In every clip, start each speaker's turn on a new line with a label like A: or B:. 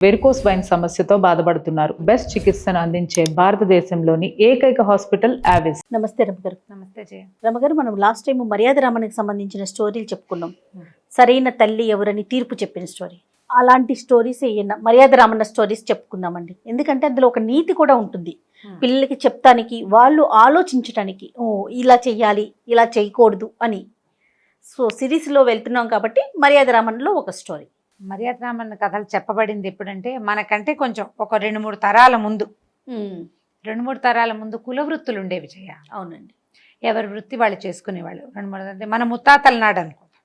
A: Varicose wine సమస్యతో బాధపడుతున్నారు. Best చికిత్సను అందించే భారతదేశంలోని ఏకైక హాస్పిటల్ ఆవిస్.
B: నమస్తే రమగారు.
C: నమస్తే జయ.
B: రమగారు, మనం లాస్ట్ టైం మర్యాద రామన్కి సంబంధించిన స్టోరీలు చెప్పుకున్నాం. సరైన తల్లి ఎవరని తీర్పు చెప్పిన స్టోరీ. అలాంటి స్టోరీస్ ఏమన్నా మర్యాద రామన్న స్టోరీస్ చెప్పుకుందామండి. ఎందుకంటే అందులో ఒక నీతి కూడా ఉంటుంది. పిల్లలకి చెప్తానికి, వాళ్ళు ఆలోచించటానికి, ఓ ఇలా చెయ్యాలి, ఇలా చేయకూడదు అని. సో సిరీస్లో వెళ్తున్నాం కాబట్టి మర్యాద రామన్లో ఒక స్టోరీ.
C: మర్యాద రామన్న కథలు చెప్పబడింది ఎప్పుడంటే మనకంటే కొంచెం ఒక 2-3 తరాల ముందు. 2-3 తరాల ముందు కుల వృత్తులు ఉండేవి జయ.
B: అవునండి.
C: ఎవరి వృత్తి వాళ్ళు చేసుకునేవాళ్ళు. 2-3 అంటే మన ముత్తాతల నాడు అనుకుంటాం.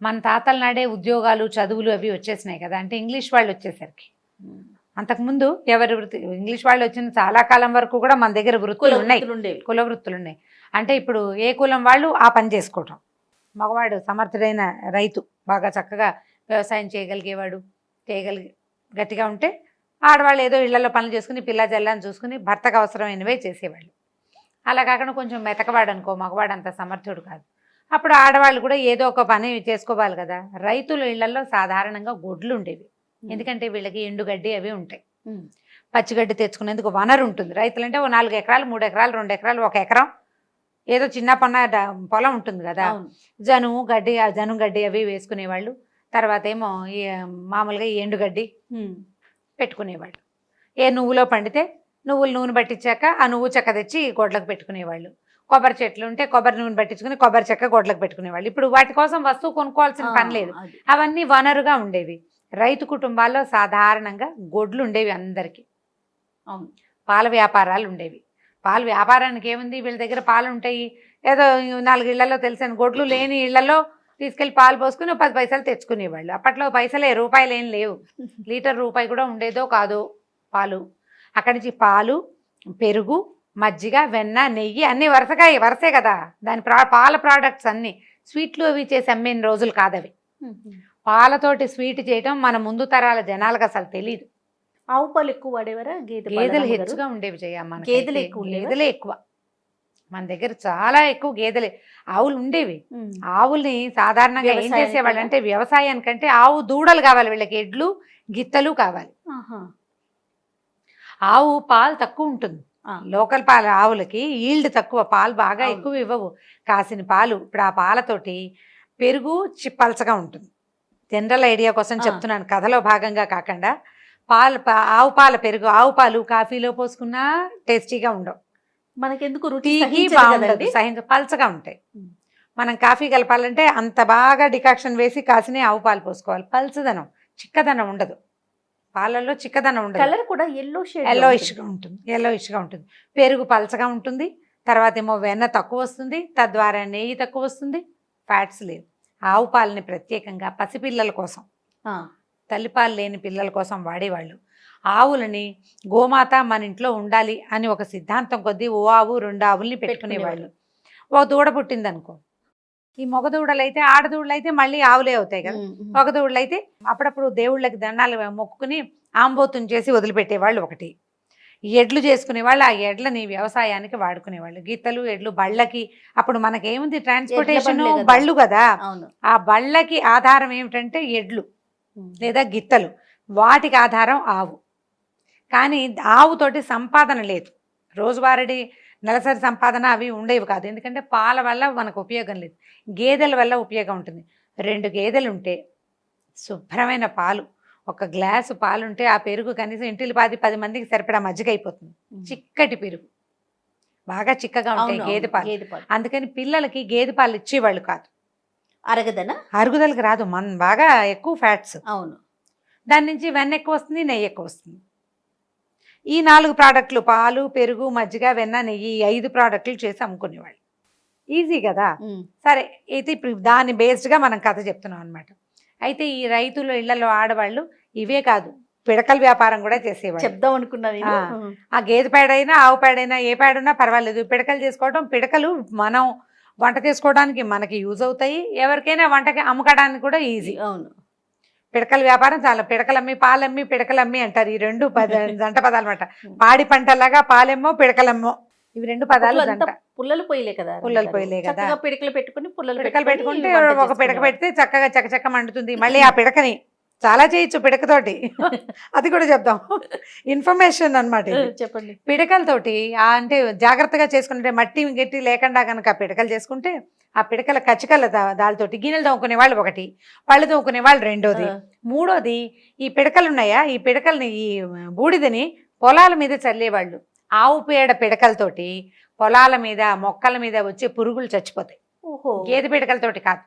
C: మన తాతల నాడే ఉద్యోగాలు, చదువులు అవి వచ్చేసినాయి కదా. అంటే ఇంగ్లీష్ వాళ్ళు వచ్చేసరికి అంతకుముందు ఎవరి వృత్తి, ఇంగ్లీష్ వాళ్ళు వచ్చిన చాలా కాలం వరకు కూడా మన దగ్గర వృత్తులు ఉన్నాయి, కుల వృత్తులు ఉన్నాయి. అంటే ఇప్పుడు ఏ కులం వాళ్ళు ఆ పని చేసుకోవటం. మగవాడు సమర్థుడైన రైతు, బాగా చక్కగా వ్యవసాయం చేయగలిగేవాడు, గట్టిగా ఉంటే ఆడవాళ్ళు ఏదో ఇళ్లలో పనులు చేసుకుని పిల్ల జల్లాన్ని చూసుకుని భర్తకు అవసరమైనవే చేసేవాళ్ళు. అలా కాకుండా కొంచెం మెతకవాడు అనుకో, మగవాడు అంత సమర్థుడు కాదు. అప్పుడు ఆడవాళ్ళు కూడా ఏదో ఒక పని చేసుకోవాలి కదా. రైతుల ఇళ్లలో సాధారణంగా గొడ్లు ఉండేవి. ఎందుకంటే వీళ్ళకి ఎండుగడ్డి అవి ఉంటాయి. పచ్చిగడ్డి తెచ్చుకునేందుకు వనరు ఉంటుంది. రైతులు అంటే 4 ఎకరాలు, 3 ఎకరాలు, 2 ఎకరాలు, 1 ఎకరం ఏదో చిన్న పొలం ఉంటుంది కదా. జనుము గడ్డి అవి వేసుకునేవాళ్ళు. తర్వాత ఏమో మామూలుగా ఈ ఎండుగడ్డి పెట్టుకునేవాళ్ళు. ఏ నువ్వులో పండితే నువ్వులు నూనె పట్టించాక ఆ నువ్వు చెక్క తెచ్చి గొడ్లకు పెట్టుకునేవాళ్ళు. కొబ్బరి చెట్లు ఉంటే కొబ్బరి నూనె పట్టించుకుని కొబ్బరి చెక్క గొడ్లకు పెట్టుకునేవాళ్ళు. ఇప్పుడు వాటి కోసం వస్తువు కొనుక్కోవాల్సిన పని లేదు. అవన్నీ వనరుగా ఉండేవి. రైతు కుటుంబాల్లో సాధారణంగా గొడ్లు ఉండేవి అందరికీ. పాల వ్యాపారాలు ఉండేవి. పాల వ్యాపారానికి ఏముంది, వీళ్ళ దగ్గర పాలు ఉంటాయి. ఏదో 4 ఇళ్లలో తెలిసిన గొడ్లు లేని ఇళ్లలో తీసుకెళ్ళి పాలు పోసుకుని 10 పైసలు తెచ్చుకునేవాళ్ళు. అప్పట్లో పైసలే, రూపాయలు ఏం లేవు. లీటర్ రూపాయి కూడా ఉండేదో కాదో పాలు. అక్కడి నుంచి పాలు, పెరుగు, మజ్జిగ, వెన్న, నెయ్యి అన్నీ వరుసే కదా. దాని పాల ప్రోడక్ట్స్ అన్నీ స్వీట్లు అవి చేసి అమ్మిన రోజులు కాదవి. పాలతోటి స్వీట్ చేయటం మన ముందు తరాల జనాలకు అసలు తెలియదు.
B: ఆవు పాలు ఎక్కువ వాడేవారా?
C: గేదెలు హెచ్చుగా ఉండేవి జయ. మన గేదెలే ఎక్కువ. మన దగ్గర చాలా ఎక్కువ గేదెలే. ఆవులు ఉండేవి. ఆవుల్ని సాధారణంగా ఏం చేసేవాళ్ళు అంటే వ్యవసాయానికంటే ఆవు దూడలు కావాలి వీళ్ళకి, ఎడ్లు గిత్తలు కావాలి. ఆవు పాలు తక్కువ ఉంటుంది. లోకల్ పాలు ఆవులకి ఈల్డ్ తక్కువ, పాలు బాగా ఎక్కువ ఇవ్వవు. కాసిన పాలు. ఇప్పుడు ఆ పాలతోటి పెరుగు పలచగా ఉంటుంది. జనరల్ ఐడియా కోసం చెప్తున్నాను, కథలో భాగంగా కాకుండా. ఆవు పాల పెరుగు, ఆవు పాలు కాఫీలో పోసుకున్నా టేస్టీగా ఉండవు.
B: మనకెందుకు
C: పలచగా ఉంటాయి. మనం కాఫీ కలపాలంటే అంత బాగా డికాక్షన్ వేసి కాసినే ఆవు పాలు పోసుకోవాలి. పల్చదనం, చిక్కదనం ఉండదు పాలల్లో. చిక్కదనం ఉండదు.
B: కలర్ కూడా
C: ఎల్లోయిష్గా ఉంటుంది. పెరుగు పలచగా ఉంటుంది. తర్వాత ఏమో వెన్న తక్కువ వస్తుంది, తద్వారా నెయ్యి తక్కువ వస్తుంది, ఫ్యాట్స్ లేదు. ఆవు పాలని ప్రత్యేకంగా పసిపిల్లల కోసం, తల్లిపాలు లేని పిల్లల కోసం వాడేవాళ్ళు. ఆవులని గోమాత మన ఇంట్లో ఉండాలి అని ఒక సిద్ధాంతం కొద్దీ ఓ ఆవు 2 ఆవుల్ని పెట్టుకునేవాళ్ళు. ఒక దూడ పుట్టిందనుకో, ఈ మగ దూడలైతే, ఆడదూడలైతే మళ్ళీ ఆవులే అవుతాయి కదా. మగ దూడలైతే అప్పుడప్పుడు దేవుళ్ళకి దండాలు మొక్కుకుని ఆంబోతుని చేసి వదిలిపెట్టేవాళ్ళు. ఒకటి ఎడ్లు చేసుకునేవాళ్ళు. ఆ ఎడ్లని వ్యవసాయానికి వాడుకునేవాళ్ళు. గీతలు, ఎడ్లు, బళ్ళకి. అప్పుడు మనకేముంది, ట్రాన్స్పోర్టేషన్ బళ్ళు కదా. ఆ బళ్ళకి ఆధారం ఏమిటంటే ఎడ్లు లేదా గిత్తలు. వాటికి ఆధారం ఆవు. కానీ ఆవుతోటి సంపాదన లేదు. రోజువారీ నెలసరి సంపాదన అవి ఉండేవి కాదు. ఎందుకంటే పాల వల్ల మనకు ఉపయోగం లేదు. గేదెల వల్ల ఉపయోగం ఉంటుంది. 2 గేదెలు ఉంటే శుభ్రమైన పాలు, 1 గ్లాసు పాలుంటే ఆ పెరుగు కనీసం ఇంటికి 10 మందికి సరిపడా మజ్జిగ అయిపోతుంది. చిక్కటి పెరుగు, బాగా చిక్కగా ఉంటాయి గేదె పాలు. అందుకని పిల్లలకి గేదె పాలు ఇచ్చేవాళ్ళు కాదు. అరుగుదలకు రాదు, బాగా ఎక్కువ ఫ్యాట్స్.
B: అవును.
C: దాని నుంచి వెన్న ఎక్కువ వస్తుంది, నెయ్యి ఎక్కువ వస్తుంది. ఈ 4 ప్రోడక్ట్లు, పాలు, పెరుగు, మజ్జిగ, వెన్న, నెయ్యి, 5 ప్రోడక్ట్లు చేసి అమ్ముకునేవాళ్ళు. ఈజీ కదా. సరే, అయితే ఇప్పుడు దాని బేస్డ్గా మనం కథ చెప్తున్నాం అనమాట. అయితే ఈ రైతుల ఇళ్లలో ఆడవాళ్ళు ఇవే కాదు, పిడకల వ్యాపారం కూడా చేసేవాళ్ళు.
B: చెప్దాం అనుకున్నది.
C: ఆ గేదె పేడైనా ఆవు పేడైనా ఏ పేడున్నా పర్వాలేదు, పిడకలు చేసుకోవడం. పిడకలు మనం వంట చేసుకోవడానికి మనకి యూజ్ అవుతాయి. ఎవరికైనా వంటకి అమ్ముకోవడానికి కూడా ఈజీ.
B: అవును.
C: పిడకల వ్యాపారం చాలా. పిడకలమ్మి, పాలమ్మి, పిడకలమ్మి అంటారు. ఈ 2 జంట పదాలు అనమాట. పాడి పంటలాగా పాలెమ్మో పిడకలమ్మో, ఇవి 2 పదాలు జంట.
B: పుల్లలు పోయలే కదా. పిడకలు పెట్టుకుని
C: పిడకలు పెట్టుకుంటే ఒక పిడక పెడితే చక్కగా చక్కచక్క మండుతుంది. మళ్ళీ ఆ పిడకని చాలా చేయొచ్చు పిడకతోటి. అది కూడా చెప్దాం, ఇన్ఫర్మేషన్ అన్నమాట ఇది.
B: చెప్పండి.
C: పిడకలతోటి అంటే జాగ్రత్తగా చేసుకుంటే మట్టి గట్టి లేకుండా కనుక పిడకలు చేసుకుంటే ఆ పిడకల కచ్చికల దానితోటి గిన్నెలు తోముకునే వాళ్ళు ఒకటి, పళ్ళు తోముకునే వాళ్ళు రెండోది, మూడోది ఈ పిడకలు ఉన్నాయా, ఈ పిడకల్ని ఈ బూడిదని పొలాల మీద చల్లేవాళ్ళు. ఆవు పేడ పిడకలతోటి పొలాల మీద మొక్కల మీద వచ్చే పురుగులు చచ్చిపోతాయి,
B: ఓహో.
C: గేదె పిడకలతోటి కాదు.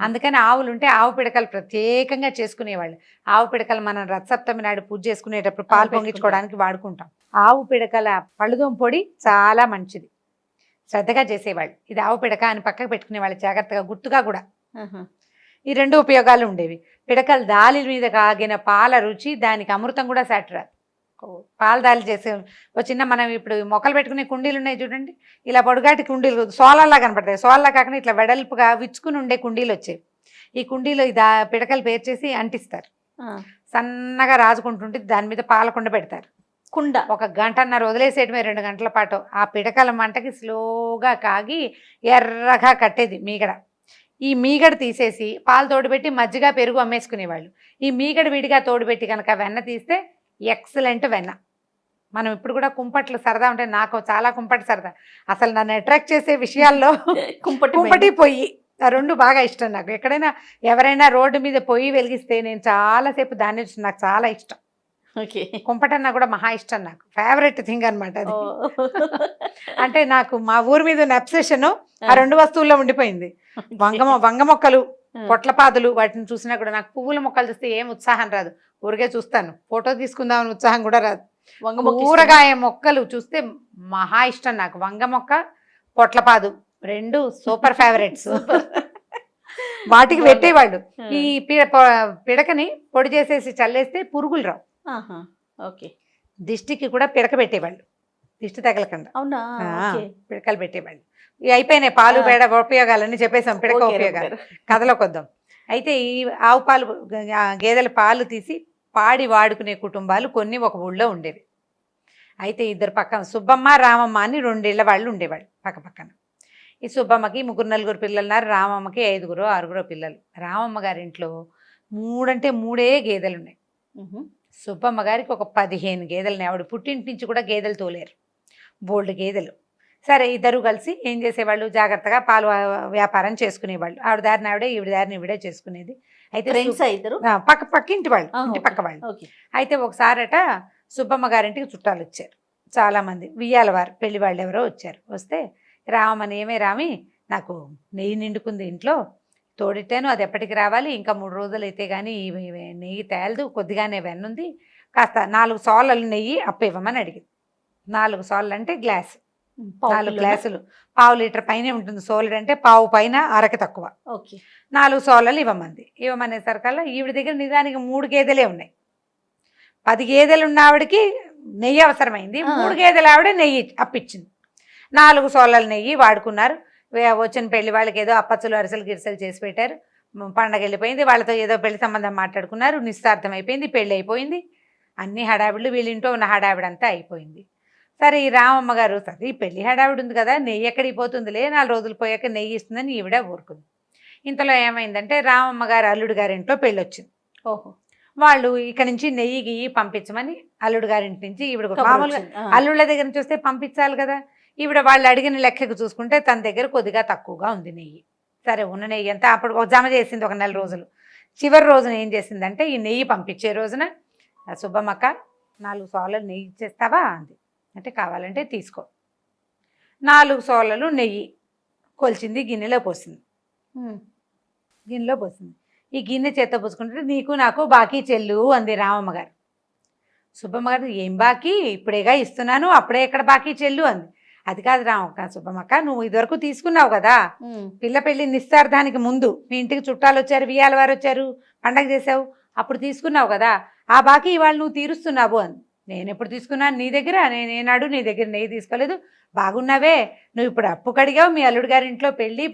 C: అందుకని ఆవులు ఉంటే ఆవు పిడకలు ప్రత్యేకంగా చేసుకునేవాళ్ళు. ఆవు పిడకలు మనం రథసప్తమి నాడు పూజ చేసుకునేటప్పుడు పాలు పొంగించుకోవడానికి వాడుకుంటాం. ఆవు పిడకల పళ్ళుదోమ పొడి చాలా మంచిది, శ్రద్ధగా చేసేవాళ్ళు. ఇది ఆవు పిడక అని పక్కకు పెట్టుకునేవాళ్ళు జాగ్రత్తగా, గుర్తుగా కూడా. ఈ రెండు ఉపయోగాలు ఉండేవి. పిడకలు దాలి మీద కాగిన పాల రుచి, దానికి అమృతం కూడా సాటిరాదు. పాలు దాలి చేసే ఒక చిన్న, మనం ఇప్పుడు మొక్కలు పెట్టుకునే కుండీలు ఉన్నాయి చూడండి, ఇలా పొడుగాటి కుండీలు సోలార్లా కనపడతాయి. సోలార్లా కాకుండా ఇట్లా వెడల్పుగా విచ్చుకుని ఉండే కుండీలు వచ్చేవి. ఈ కుండీలో పిడకలు పేర్చేసి అంటిస్తారు, సన్నగా రాజుకుంటుంటే దాని మీద పాలకుండ పెడతారు.
B: కుండ
C: 1 గంటన్నర వదిలేసేయటమే, 2 గంటల పాటు. ఆ పిడకల మంటకి స్లోగా కాగి ఎర్రగా కట్టేది మీగడ. ఈ మీగడ తీసేసి పాలు తోడుపెట్టి మజ్జిగ పెరుగు అమ్మేసుకునేవాళ్ళు. ఈ మీగడ విడిగా తోడుపెట్టి కనుక వెన్న తీస్తే ఎక్సలెంట్ వెన్న. మనం ఇప్పుడు కూడా కుంపట్లు సరదా ఉంటే, నాకు చాలా కుంపటి సరదా. అసలు నన్ను అట్రాక్ట్ చేసే విషయాల్లో కుంపటి పొయ్యి, ఆ రెండు బాగా ఇష్టం నాకు. ఎక్కడైనా ఎవరైనా రోడ్డు మీద పొయ్యి వెలిగిస్తే నేను చాలాసేపు దాన్ని చూసి, నాకు చాలా ఇష్టం. కుంపటన్నా కూడా మహా ఇష్టం, నాకు ఫేవరెట్ థింగ్ అనమాట అది. అంటే నాకు మా ఊరి మీద ఉన్న అబ్సెషన్ ఆ 2 వస్తువుల్లో ఉండిపోయింది. వంగ మొక్కలు, పొట్లపాదులు, వాటిని చూసినా కూడా నాకు పువ్వుల మొక్కలు చూస్తే ఏం ఉత్సాహం రాదు, ఊరికే చూస్తాను. ఫోటో తీసుకుందామని ఉత్సాహం కూడా రాదు. కూరగాయ మొక్కలు చూస్తే మహా ఇష్టం నాకు. వంగ మొక్క, పొట్లపాదు రెండు సూపర్ ఫేవరెట్స్. వాటికి పెట్టేవాళ్ళు. ఈ పిడకని పొడి చేసేసి చల్లేస్తే పురుగులు రావు. దిష్టికి కూడా పిడక పెట్టేవాళ్ళు, దిష్టి తగలకుండా.
B: అవునా?
C: పిడకలు పెట్టేవాళ్ళు. ఇవి అయిపోయినాయి పాలు పేడ ఉపయోగాలన్నీ చెప్పేసాం. పిడక ఉపయోగాలు కథలోకి వద్దాం. అయితే ఈ ఆవు పాలు, గేదెల పాలు తీసి పాడి వాడుకునే కుటుంబాలు కొన్ని ఒక ఊళ్ళో ఉండేవి. అయితే ఇద్దరు పక్కన సుబ్బమ్మ, రామమ్మ అని 2 ఇళ్ల వాళ్ళు ఉండేవాళ్ళు పక్క పక్కన. ఈ సుబ్బమ్మకి 3-4 పిల్లలు ఉన్నారు, రామమ్మకి 5-6 పిల్లలు. రామమ్మ గారి ఇంట్లో 3 అంటే 3 గేదెలు ఉన్నాయి. సుబ్బమ్మ గారికి ఒక 15 గేదెలని. ఆవిడ పుట్టింటి నుంచి కూడా గేదెలు తోలేరు, బోల్డ్ గేదెలు. సరే, ఇద్దరు కలిసి ఏం చేసేవాళ్ళు, జాగ్రత్తగా పాలు వ్యాపారం చేసుకునేవాళ్ళు. ఆవిడ దారిని ఆవిడే, ఈవిడ దారిని ఈవిడే చేసుకునేది. అయితే పక్కింటి వాళ్ళు, ఇంటి పక్క వాళ్ళు. అయితే ఒకసారట సుబ్బమ్మ గారింటికి చుట్టాలు వచ్చారు చాలా మంది. వియ్యాల వారు, పెళ్లి వాళ్ళు ఎవరో వచ్చారు. వస్తే రామని, ఏమే రామి, నాకు నెయ్యి నిండుకుంది ఇంట్లో, తోడెట్టాను, అది ఎప్పటికి రావాలి, ఇంకా 3 రోజులు అయితే కానీ నెయ్యి తేలదు, కొద్దిగానే వెన్నుంది, కాస్త 4 సోళ్ళలు నెయ్యి అప్పివ్వమని అడిగింది. 4 సోళ్ళు అంటే గ్లాసు, 4 గ్లాసులు, 1/2 లీటర్ పైనే ఉంటుంది. సోలుడు అంటే 1/2 పైన, అరకి తక్కువ. 4 సోళ్ళలు ఇవ్వమంది. ఇవ్వమనేసరికల్లా ఈవిడ దగ్గర నిజానికి 3 గేదెలే ఉన్నాయి. 10 గేదెలు ఉన్న ఆవిడకి నెయ్యి అవసరమైంది, 3 గేదెలు ఆవిడ నెయ్యి అప్పించింది. 4 సోళ్ళల నెయ్యి వాడుకున్నారు. వచ్చిన పెళ్లి వాళ్ళకి ఏదో అప్పచ్చులు, అరిసెలు, గిరిసెలు చేసి పెట్టారు. పండగ వెళ్ళిపోయింది. వాళ్ళతో ఏదో పెళ్లి సంబంధం మాట్లాడుకున్నారు. నిశ్చార్థం అయిపోయింది, పెళ్ళి అయిపోయింది. అన్ని హడావిళ్ళు, వీళ్ళింటో ఉన్న హడావిడంతా అయిపోయింది. సరే, ఈ రామమ్మ గారు, సరే ఈ పెళ్లి హడావిడి ఉంది కదా, నెయ్యి ఎక్కడికి పోతుందిలే, 4 రోజులు పోయాక నెయ్యి ఇస్తుందని ఈవిడ ఊరుకుంది. ఇంతలో ఏమైందంటే రామమ్మ గారు అల్లుడు గారింట్లో పెళ్ళి వచ్చింది. వాళ్ళు ఇక్కడి నుంచి నెయ్యి గియ్యి పంపించమని అల్లుడు గారింటి నుంచి ఈవిడ, మామూలుగా అల్లుళ్ళ దగ్గర నుంచి వస్తే పంపించాలి కదా. ఈవిడ వాళ్ళు అడిగిన లెక్కకు చూసుకుంటే తన దగ్గర కొద్దిగా తక్కువగా ఉంది నెయ్యి. సరే, ఉన్న నెయ్యి అంతా అప్పుడు జమ చేసింది ఒక 4 రోజులు. చివరి రోజున ఏం చేసిందంటే, ఈ నెయ్యి పంపించే రోజున, సుబ్బమ్మక్క 4 సోళ్ళలు నెయ్యి ఇచ్చేస్తావా అంది. అంటే కావాలంటే తీసుకో. 4 సోళ్ళలు నెయ్యి కొలిచింది, గిన్నెలో పోసింది. గిన్నెలో పోసింది. ఈ గిన్నె చేత్తో పూసుకుంటే, నీకు నాకు బాకీ చెల్లు అంది రామమ్మ గారు. సుబ్బమ్మ గారు, ఏం బాకీ, ఇప్పుడేగా ఇస్తున్నాను, అప్పుడే ఎక్కడ బాకీ చెల్లు అంది. అది కాదు సుబ్బమ్మక్క, నువ్వు ఇదివరకు తీసుకున్నావు కదా, పిల్ల పెళ్లి నిశ్చార్థానికి ముందు మీ ఇంటికి చుట్టాలు వచ్చారు, వియ్యాల వారు వచ్చారు, పండగ చేసావు, అప్పుడు తీసుకున్నావు కదా, ఆ బాకీ ఇవాళ నువ్వు తీరుస్తున్నావు అంది. నేను ఎప్పుడు తీసుకున్నాను నీ దగ్గర, నేనేనాడు నీ దగ్గర నెయ్యి తీసుకోలేదు, బాగున్నావే, నువ్వు ఇప్పుడు అప్పు కడిగావు, మీ అల్లుడు గారి ఇంట్లో పెళ్ళి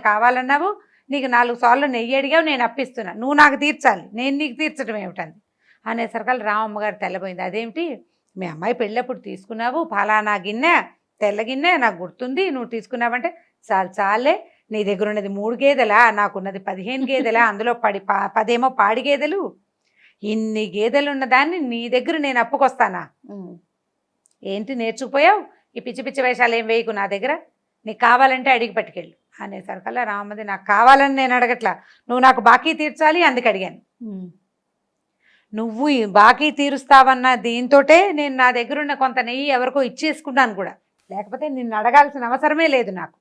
C: కావాలన్నావు, నీకు 4 సార్లు నెయ్యి అడిగావు, నేను అప్పిస్తున్నా, నువ్వు నాకు తీర్చాలి, నేను నీకు తీర్చడం ఏమిటంది. అనేసరికల్ రామమ్మ గారు తెల్లబోయింది. అదేమిటి, మీ అమ్మాయి పెళ్ళప్పుడు తీసుకున్నావు, ఫలానా గిన్నె, తెల్ల గిన్నె, నాకు గుర్తుంది, నువ్వు తీసుకున్నావంటే, చాలే, నీ దగ్గర ఉన్నది 3 గేదెలా, నాకున్నది 15 గేదెలా, అందులో 10 ఏమో పాడి గేదెలు, ఇన్ని గేదెలు ఉన్న దాన్ని నీ దగ్గర నేను అప్పుకొస్తానా? ఏంటి నేర్చుకుపోయావు? ఈ పిచ్చి పిచ్చి వేషాలు ఏం వేయకు నా దగ్గర, నీకు కావాలంటే అడిగి పట్టుకెళ్ళు అనేసరికల్లా రామది నాకు కావాలని నేను అడగట్లా, నువ్వు నాకు బాకీ తీర్చాలి అందుకు అడిగాను. నువ్వు ఈ బాకీ తీరుస్తావన్న దీంతోటే నేను నా దగ్గర ఉన్న కొంత నెయ్యి ఎవరికో ఇచ్చేసుకున్నాను కూడా, లేకపోతే నిన్ను అడగాల్సిన అవసరమే లేదు నాకు,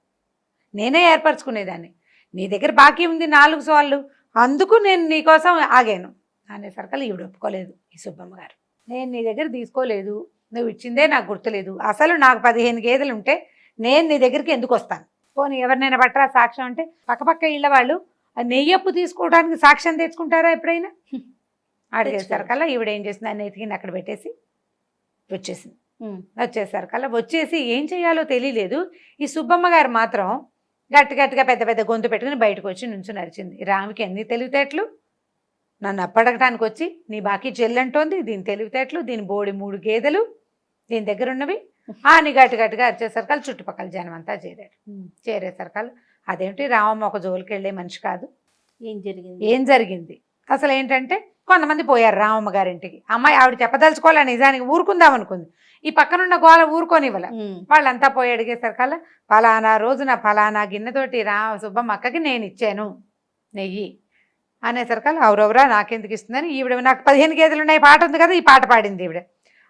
C: నేనే ఏర్పరచుకునేదాన్ని. నీ దగ్గర బాకీ ఉంది 4 సార్లు, అందుకు నేను నీకోసం ఆగాను అనేసరికల్లా ఈవిడ ఒప్పుకోలేదు. ఈ సుబ్బమ్మ గారు, నేను నీ దగ్గర తీసుకోలేదు, నువ్వు ఇచ్చిందే నాకు గుర్తులేదు, అసలు నాకు 15 గేదెలు ఉంటే నేను నీ దగ్గరికి ఎందుకు వస్తాను? పోనీ ఎవరినైనా పట్టరా సాక్ష్యం అంటే, పక్కపక్క ఇళ్ళ వాళ్ళు నెయ్యప్పు తీసుకోవడానికి సాక్ష్యం తెచ్చుకుంటారా ఎప్పుడైనా? అడిగేసరికల్లా ఈవిడ ఏం చేసింది, ఆయన ఎతికింది అక్కడ పెట్టేసి వచ్చేసింది. వచ్చేసరికల్లా వచ్చేసి ఏం చేయాలో తెలియలేదు. ఈ సుబ్బమ్మ గారు మాత్రం గట్టి గట్టిగా పెద్ద పెద్ద గొంతు పెట్టుకుని బయటకు వచ్చి నుంచుని నడిచింది. రామికి ఎన్ని తెలివితేటలు, నన్ను అప్పడగటానికి వచ్చి నీ బాకీ చెల్లంటోంది, దీని తెలివితేటలు, దీని బోడి 3 గేదెలు దీని దగ్గర ఉన్నవి అని గట్టి గట్టిగా వచ్చేసరికల్ చుట్టుపక్కల జనం అంతా చేరాడు. చేరేసరికల్ అదేంటి రామమ్మ ఒక జోలికి వెళ్ళే మనిషి కాదు, ఏం జరిగింది అసలు ఏంటంటే, కొంతమంది పోయారు రామమ్మ గారింటికి. అమ్మాయి ఆవిడ చెప్పదలుచుకోవాలని నిజానికి ఊరుకుందాం అనుకుంది, ఈ పక్కనున్న గోల ఊరుకోనివ్వల. వాళ్ళంతా పోయి అడిగేసరికల్లా ఫలానా రోజున ఫలానా గిన్నెతోటి సుబ్బమ్మ అక్కకి నేను ఇచ్చాను నెయ్యి అనేసరికల్లా ఎవరెవరా నాకెందుకు ఇస్తుందని ఈవిడ, నాకు 15 గేదెలు ఉన్నాయి పాట ఉంది కదా, ఈ పాట పాడింది ఈవిడ.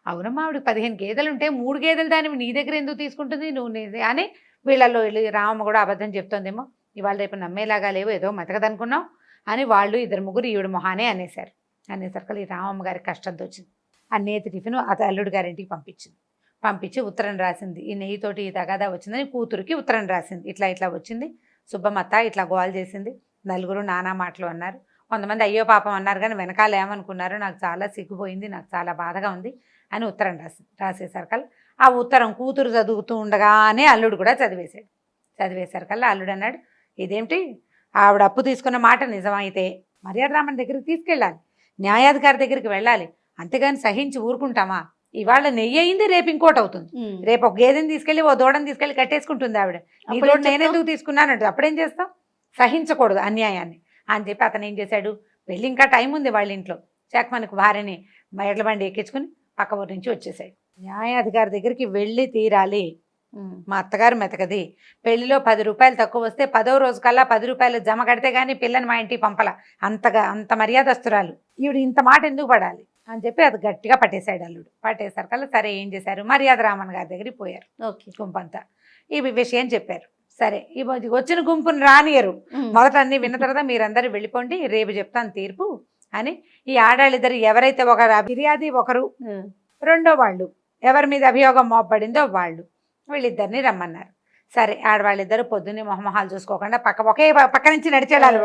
C: అవునమ్మా ఆవిడకి 15 గేదెలు ఉంటే 3 గేదెలు దాన్ని నీ దగ్గర ఎందుకు తీసుకుంటుంది నువ్వు అని వీళ్ళల్లో రామమ్మ కూడా అబద్ధం చెప్తోందేమో, ఇవాళ రేపు నమ్మేలాగా లేవు, ఏదో మెతకదనుకున్నావు అని వాళ్ళు 2-3 ఈవిడ మొహానే అనేశారు. అనేసరికి ఈ రామమ్మ గారికి కష్టంతో వచ్చింది. ఆ నేతి టిఫిన్ అల్లుడు గారింటికి పంపించింది. పంపించి ఉత్తరం రాసింది, ఈ నెయ్యితోటి ఈ తగాదా వచ్చిందని కూతురికి ఉత్తరం రాసింది. ఇట్లా ఇట్లా వచ్చింది సుబ్బమ్మత్త, ఇట్లా గోల్ చేసింది, నలుగురు నానా మాటలు అన్నారు, కొంతమంది అయ్యో పాపం అన్నారు, కానీ వెనకాల ఏమనుకున్నారు నాకు చాలా సిగ్గుపోయింది, నాకు చాలా బాధగా ఉంది అని ఉత్తరం రాసింది. రాసేసరికల్లా ఆ ఉత్తరం కూతురు చదువుతూ ఉండగానే అల్లుడు కూడా చదివేశాడు. చదివేసరికల్లా అల్లుడు అన్నాడు, ఇదేమిటి ఆవిడ అప్పు తీసుకున్న మాట నిజమైతే మర్యాద రామన్ దగ్గరికి తీసుకెళ్ళాలి, న్యాయాధికారి దగ్గరికి వెళ్ళాలి, అంతేగాని సహించి ఊరుకుంటామా? ఇవాళ నెయ్యి అయింది, రేపు ఇంకోటి అవుతుంది, రేపు ఒక గేదెని తీసుకెళ్ళి ఓ దూడని తీసుకెళ్ళి కట్టేసుకుంటుంది ఆవిడ, ఈ దూడ నేనెందుకు తీసుకున్నానంటే అప్పుడేం చేస్తాం? సహించకూడదు అన్యాయాన్ని అని చెప్పి అతను ఏం చేశాడు, వెళ్ళి ఇంకా టైం ఉంది వాళ్ళ ఇంట్లో, మనకు భార్యని ఎడ్ల బండి ఎక్కించుకుని పక్క ఊరి నుంచి వచ్చేసాడు. న్యాయాధికారి దగ్గరికి వెళ్ళి తీరాలి, మా అత్తగారు మెతకది, పెళ్లిలో 10 రూపాయలు తక్కువ వస్తే 10వ రోజు కల్లా 10 రూపాయలు జమ కడితే గానీ పిల్లని మా ఇంటికి పంపల, అంత మర్యాదస్తురాలు ఈవిడ, ఇంత మాట ఎందుకు పడాలి అని చెప్పి అది గట్టిగా పట్టేశాడు అల్లుడు. పట్టేసరికల్లా సరే ఏం చేశారు, మర్యాద రామన్ గారి దగ్గరికి పోయారు. గుంపంతా ఈ విషయం చెప్పారు. సరే ఈ వచ్చిన గుంపుని రానియరు, మొదట అన్ని విన్న తర్వాత మీరందరూ వెళ్ళిపోండి, రేపు చెప్తాను తీర్పు అని ఈ ఆడాళ్ళిద్దరు ఎవరైతే ఒకరు ఫిర్యాది ఒకరు రెండో వాళ్ళు ఎవరి మీద అభియోగం మోపబడిందో వాళ్ళు, వీళ్ళిద్దరిని రమ్మన్నారు. సరే ఆడవాళ్ళిద్దరు పొద్దున్నే మొహమొహాలు చూసుకోకుండా ఒకే పక్క నుంచి నడిచేళ్ళాలి,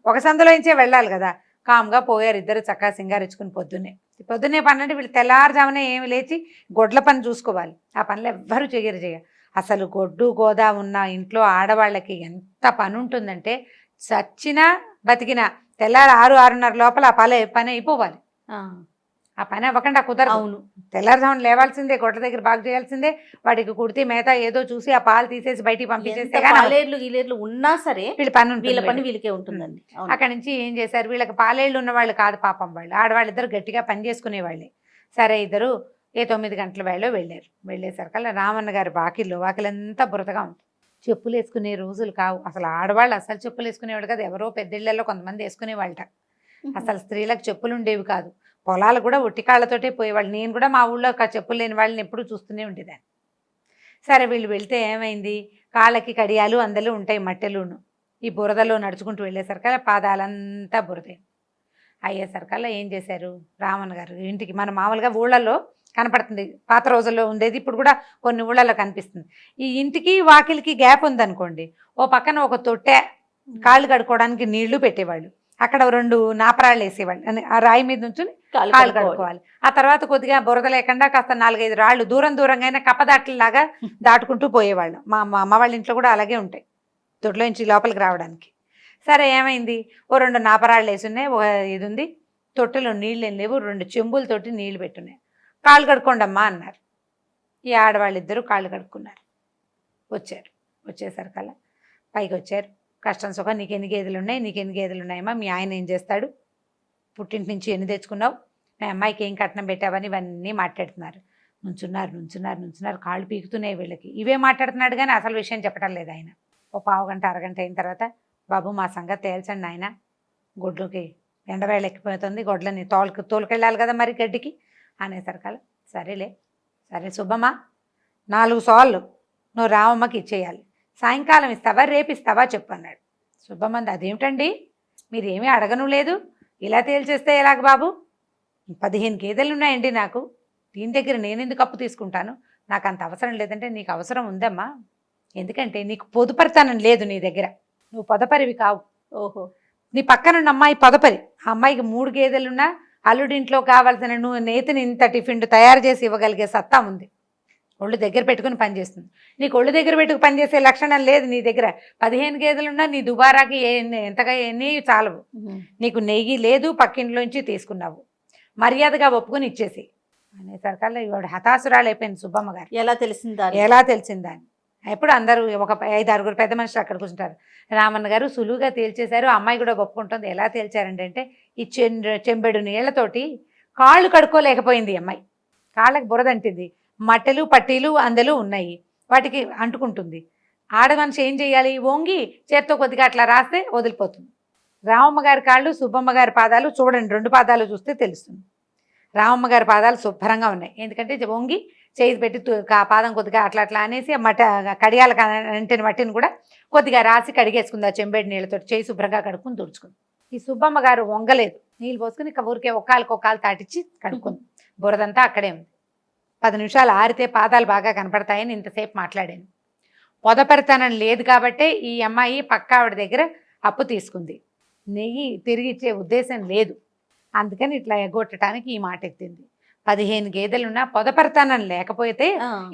C: ఒక సందులో నుంచే వెళ్ళాలి కదా, కామ్గా పోయారు ఇద్దరు చక్కగా సింగారించుకుని. పొద్దున్నే పని అంటే వీళ్ళు తెల్లారుజామునే ఏమి లేచి గొడ్ల పని చూసుకోవాలి, ఆ పనులు ఎవ్వరూ చెయ్యరు. అసలు గొడ్డు గోదా ఉన్న ఇంట్లో ఆడవాళ్ళకి ఎంత పని ఉంటుందంటే, చచ్చినా బతికినా తెల్లారు 6-6:30 లోపల ఆ పని అయిపోవాలి. ఆ పని అవ్వకుండా కుదరదు. అవును, తెల్లారుజామున లేవాల్సిందే, గొడ్ల దగ్గర బాగు చేయాల్సిందే, వాడికి కుడితే మేత ఏదో చూసి ఆ పాలు తీసేసి బయటికి పంపించేస్తే
B: ఉన్నా సరే వీళ్ళ పని వీళ్ళకే ఉంటుందండి.
C: అక్కడి నుంచి ఏం చేశారు, వీళ్ళకి పాలేళ్ళు ఉన్న వాళ్ళు కాదు పాపం, వాళ్ళు ఆడవాళ్ళిద్దరు గట్టిగా పని చేసుకునేవాళ్ళే. సరే ఇద్దరు 9 గంటల వేళలో వెళ్ళారు. వెళ్ళేసరికల్లా రామన్న గారి వాకిలంతా బురదగా ఉంటుంది, చెప్పులు వేసుకునే రోజులు కావు అసలు. ఆడవాళ్ళు అసలు చెప్పులు వేసుకునేవాడు కాదు, ఎవరో పెద్దిళ్లలో కొంతమంది వేసుకునేవాళ్ళట. అసలు స్త్రీలకు చెప్పులు ఉండేవి కాదు, పొలాలు కూడా ఒట్టికాళ్ళతోటే పోయేవాళ్ళు. నేను కూడా మా ఊళ్ళో చెప్పులు లేని వాళ్ళని ఎప్పుడూ చూస్తూనే ఉండేదాన్ని. సరే వీళ్ళు వెళ్తే ఏమైంది, కాళ్ళకి కడియాలు అందరూ ఉంటాయి మట్టెలును. ఈ బురదలో నడుచుకుంటూ వెళ్ళేసరికల్లా పాదాలంతా బురదే. అయ్యేసరికల్లా ఏం చేశారు, రామన్న గారు ఇంటికి మన మామూలుగా ఊళ్ళల్లో కనపడుతుంది, పాత రోజుల్లో ఉండేది, ఇప్పుడు కూడా కొన్ని ఊళ్ళల్లో కనిపిస్తుంది. ఈ ఇంటికి వాకిలికి గ్యాప్ ఉందనుకోండి, ఓ పక్కన ఒక తొట్టె కాళ్ళు కడుక్కోవడానికి నీళ్లు పెట్టేవాళ్ళు, అక్కడ 2 నాపరాళ్ళు వేసేవాళ్ళు, ఆ రాయి మీద నుంచి కాళ్ళు కడుక్కోవాలి. ఆ తర్వాత కొద్దిగా బురద లేకుండా కాస్త 4-5 రాళ్ళు దూరంగా కప్పదాట్లలాగా దాటుకుంటూ పోయేవాళ్ళు. మా అమ్మ వాళ్ళ ఇంట్లో కూడా అలాగే ఉంటాయి, తొట్టులో నుంచి లోపలికి రావడానికి. సరే ఏమైంది, ఓ 2 నాపరాళ్ళు వేసున్నాయి, ఒక ఇది ఉంది, తొట్టెలో నీళ్ళు ఏం లేవు, 2 చెంబులతోటి నీళ్లు పెట్టున్నాయి. కాళ్ళు కడుక్కోండమ్మా అన్నారు. ఈ ఆడవాళ్ళిద్దరూ కాళ్ళు కడుక్కున్నారు. వచ్చేసరికల్లా పైకి వచ్చారు, కష్టం సుఖం నీకు ఎన్ని గేదెలు ఉన్నాయి, నీకు ఎన్ని గేదెలు ఉన్నాయమ్మా, మీ ఆయన ఏం చేస్తాడు, పుట్టింటి నుంచి ఎన్ని తెచ్చుకున్నావు, మీ అమ్మాయికి ఏం కట్నం పెట్టావని ఇవన్నీ మాట్లాడుతున్నారు. నుంచున్నారు కాళ్ళు పీకుతున్నాయి వీళ్ళకి. ఇవే మాట్లాడుతున్నాడు కానీ అసలు విషయం చెప్పడం లేదు ఆయన. ఓ పావు గంట అరగంట అయిన తర్వాత, బాబు మా సంగతి తేల్చండి ఆయన, గొడ్లోకి ఎండవేళ ఎక్కిపోతుంది, గొడ్లని తోలుకెళ్ళాలి కదా మరి గడ్డికి అనేసరికల సరే సుబ్బమ్మ 4 సోళ్ళు నువ్వు రామమ్మకి ఇచ్చేయాలి, సాయంకాలం ఇస్తావా రేపు ఇస్తావా చెప్పు అన్నాడు. సుబ్బమ్మ అదేమిటండి మీరేమీ అడగను లేదు, ఇలా తేల్చేస్తే ఎలాగ బాబు, 15 గేదెలు ఉన్నాయండి నాకు, దీని దగ్గర నేను ఎందుకు అప్పు తీసుకుంటాను, నాకు అంత అవసరం లేదంటే, నీకు అవసరం ఉందమ్మా, ఎందుకంటే నీకు పొదుపరితనం లేదు, నీ దగ్గర నువ్వు పొదపరివి కావు.
B: ఓహో,
C: నీ పక్కనున్న అమ్మాయి పొదపరి, ఆ అమ్మాయికి 3 గేదెలున్నా అల్లుడింట్లో కావాల్సిన నువ్వు నేతిని ఇంత టిఫిన్ తయారు చేసి ఇవ్వగలిగే సత్తా ఉంది, ఒళ్ళు దగ్గర పెట్టుకుని పనిచేస్తుంది. నీకు ఒళ్ళు దగ్గర పెట్టుకు పనిచేసే లక్షణం లేదు నీ దగ్గర. 15 గేదెలున్నా నీ దుబారాకి ఎంతగా ఎన్ని చాలవు, నీకు నెయ్యి లేదు, పక్కింట్లోంచి తీసుకున్నావు, మర్యాదగా ఒప్పుకొని ఇచ్చేసి అనేసరికల్లా ఇవాడు హతాసురాలు అయిపోయింది సుబ్బమ్మ గారు. ఎలా తెలిసిందా అని ఎప్పుడు అందరూ ఒక 5-6 పెద్ద మనుషులు అక్కడ కూర్చుంటారు. రామన్న గారు సులువుగా తేల్చేశారు, అమ్మాయి కూడా ఒప్పుకుంటుంది. ఎలా తేల్చారండి అంటే, ఈ చెంబెడు నీళ్లతోటి కాళ్ళు కడుక్కోలేకపోయింది అమ్మాయి, కాళ్ళకి బురదంటింది, మట్టెలు పట్టీలు అందెలు ఉన్నాయి, వాటికి అంటుకుంటుంది. ఆడమనిషి ఏం చేయాలి, వంగి చేత్తో కొద్దిగా అట్లా రాస్తే వదిలిపోతుంది. రామమ్మ గారి కాళ్ళు, సుబ్బమ్మ గారి పాదాలు చూడండి, 2 పాదాలు చూస్తే తెలుస్తుంది. రామమ్మ గారి పాదాలు శుభ్రంగా ఉన్నాయి, ఎందుకంటే వంగి చేయి పెట్టి పాదం కొద్దిగా అట్లా అట్లా అనేసి కడియాల అంటిన మట్టిని కూడా కొద్దిగా రాసి కడిగేసుకుంది ఆ చెంబేడి నీళ్ళతో, చేయి శుభ్రంగా కడుక్కుని తుడుచుకుంది. ఈ సుబ్బమ్మ గారు వంగలేదు, నీళ్ళు పోసుకుని ఊరికే ఒక్కాలు తాటిచ్చి కడుక్కుంది. బురదంతా అక్కడే ఉంది. 10 నిమిషాలు ఆరితే పాదాలు బాగా కనపడతాయని ఇంతసేపు మాట్లాడాను. పొదపరితనం లేదు కాబట్టే ఈ అమ్మాయి పక్క ఆవిడ దగ్గర అప్పు తీసుకుంది, నెయ్యి తిరిగి ఇచ్చే ఉద్దేశం లేదు, అందుకని ఇట్లా ఎగ్గొట్టడానికి ఈ మాట ఎత్తింది. 15 గేదెలున్నా పొదపరితనం లేకపోతే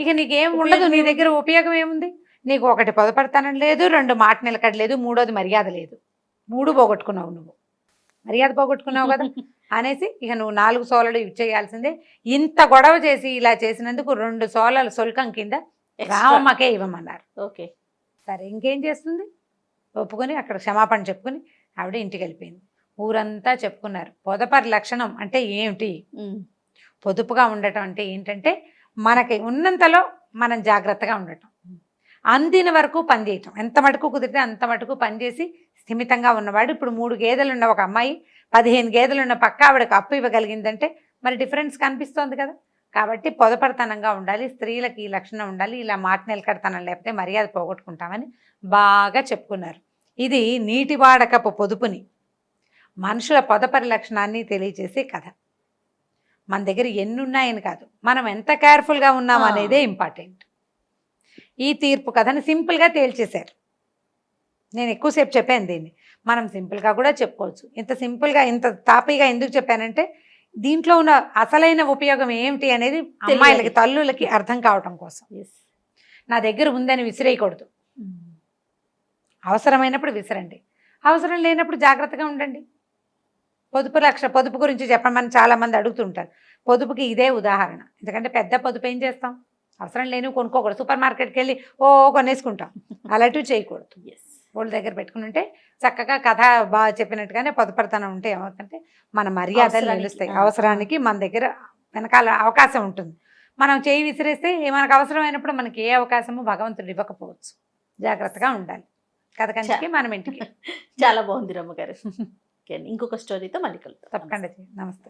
C: ఇక నీకేం ఉండదు, నీ దగ్గర ఉపయోగం ఏముంది, నీకు 1 పొదపరితనం లేదు, 2 మాట నిలకడలేదు, 3వది మర్యాద లేదు, 3 పోగొట్టుకున్నావు, నువ్వు మర్యాద పోగొట్టుకున్నావు కదా అనేసి ఇక నువ్వు 4 సోలలు ఇచ్చేయాల్సిందే. ఇంత గొడవ చేసి ఇలా చేసినందుకు 2 సోలలు సొల్కం కింద రామమ్మకే ఇవ్వమన్నారు.
B: ఓకే,
C: సరే ఇంకేం చేస్తుంది, ఒప్పుకొని అక్కడ క్షమాపణ చెప్పుకొని ఆవిడ ఇంటికి వెళ్ళిపోయింది. ఊరంతా చెప్పుకున్నారు పొదపరి లక్షణం అంటే ఏమిటి, పొదుపుగా ఉండటం అంటే ఏంటంటే మనకి ఉన్నంతలో మనం జాగ్రత్తగా ఉండటం, అందిన వరకు పనిచేయటం, ఎంత మటుకు కుదిరితే అంత మటుకు పనిచేసి స్థిమితంగా ఉన్నవాడు. ఇప్పుడు 3 గేదెలున్న ఒక అమ్మాయి 15 గేదెలున్న పక్క ఆవిడకు అప్పు ఇవ్వగలిగిందంటే మరి డిఫరెన్స్ కనిపిస్తోంది కదా. కాబట్టి పొదపరితనంగా ఉండాలి, స్త్రీలకి ఈ లక్షణం ఉండాలి, ఇలా మాట నిలకడతనం లేకపోతే మర్యాద పోగొట్టుకుంటామని బాగా చెప్పుకున్నారు. ఇది నీటి వాడకపు పొదుపుని, మనుషుల పొదపరి లక్షణాన్ని తెలియజేసే కథ. మన దగ్గర ఎన్ని ఉన్నాయని కాదు, మనం ఎంత కేర్ఫుల్గా ఉన్నాం అనేదే ఇంపార్టెంట్. ఈ తీర్పు కథని సింపుల్గా తేల్చేశారు. నేను ఎక్కువసేపు చెప్పాను దీన్ని, మనం సింపుల్గా కూడా చెప్పుకోవచ్చు. ఇంత సింపుల్గా ఇంత తాపీగా ఎందుకు చెప్పానంటే దీంట్లో ఉన్న అసలైన ఉపయోగం ఏమిటి అనేది అమ్మాయిలకి, తల్లులకి అర్థం కావటం కోసం. నా దగ్గర ఉందని విసిరేయకూడదు, అవసరమైనప్పుడు విసిరండి, అవసరం లేనప్పుడు జాగ్రత్తగా ఉండండి. పొదుపు గురించి చెప్పమని చాలామంది అడుగుతుంటారు. పొదుపుకి ఇదే ఉదాహరణ. ఎందుకంటే పెద్ద పొదుపు ఏం చేస్తాం, అవసరం లేని కొనుక్కోకూడదు, సూపర్ మార్కెట్కి వెళ్ళి కొనేసుకుంటాం, అలాంటివి చేయకూడదు. వాళ్ళ దగ్గర పెట్టుకుని ఉంటే చక్కగా కథ బాగా చెప్పినట్టుగానే పొదుపరితనం ఉంటే ఏమవుతుందంటే మన మర్యాదలు నిలుస్తాయి. అవసరానికి మన దగ్గర వెనకాల అవకాశం ఉంటుంది. మనం చేయి విసిరేస్తే మనకు అవసరమైనప్పుడు మనకి ఏ అవకాశము భగవంతుడు ఇవ్వకపోవచ్చు. జాగ్రత్తగా ఉండాలి. కథ కంచికి మనం ఇంటికి.
B: చాలా బాగుంది రమ్మగారు. ఇంకొక స్టోరీతో మళ్ళీ కలుద్దాం.
C: తప్పకుండా. నమస్తే.